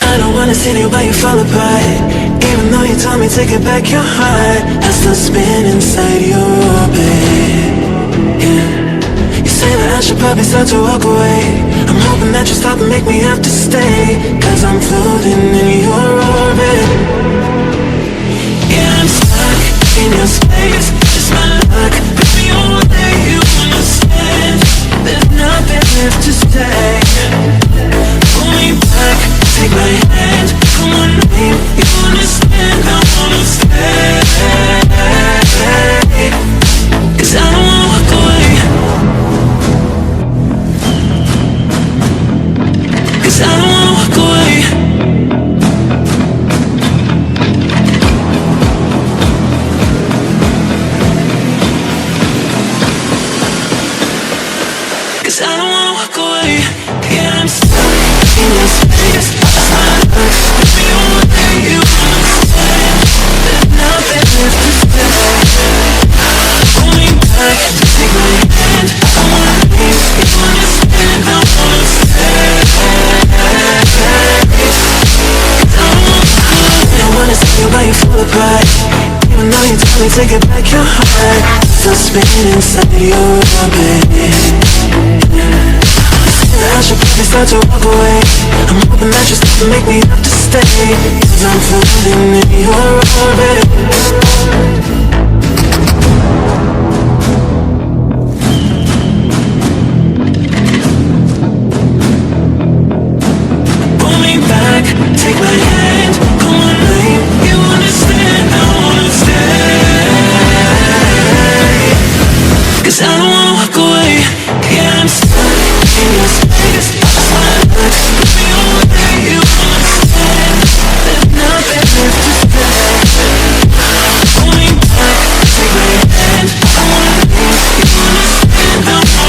I don't wanna see you but you fall apart. Even though you told me to get back your heart, I still spin inside your orbit. Yeah. You say that I should probably start to walk away. I'm hoping that you stop and make me have to stay, 'cause I'm floating in your orbit. Yeah, I'm stuck in your space, just my luck. Put me on there, you understand. There's nothing left to say. Pull me back, take my hand, come on babe, you understand, I wanna stay. 'Cause I don't wanna walk away. 'Cause I don't wanna walk away. 'Cause I don't wanna walk away. Yeah, I'm stuck in your space, just my luck. Put me on there, you understand. There's nothing left to say. Pull me back, take my hand, I wanna leave, you understand, I wanna stay. 'Cause I don't wanna see you but you fall apart. Even though you told me to get back your heart, still spinning inside your orbit. I should probably start to walk away. I'm hoping that you stop and make me have to stay, 'cause I'm floating in your orbit. Pull me back, take my hand, come on babe, you understand, I wanna stay. 'Cause I don't wanna walk away. Yeah, I'm stuck in your space, just my luck. Put me on there, you understand. There's nothing left to say. Pull me back, take my hand, I wanna leave, you understand, I wanna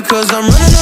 cause I'm running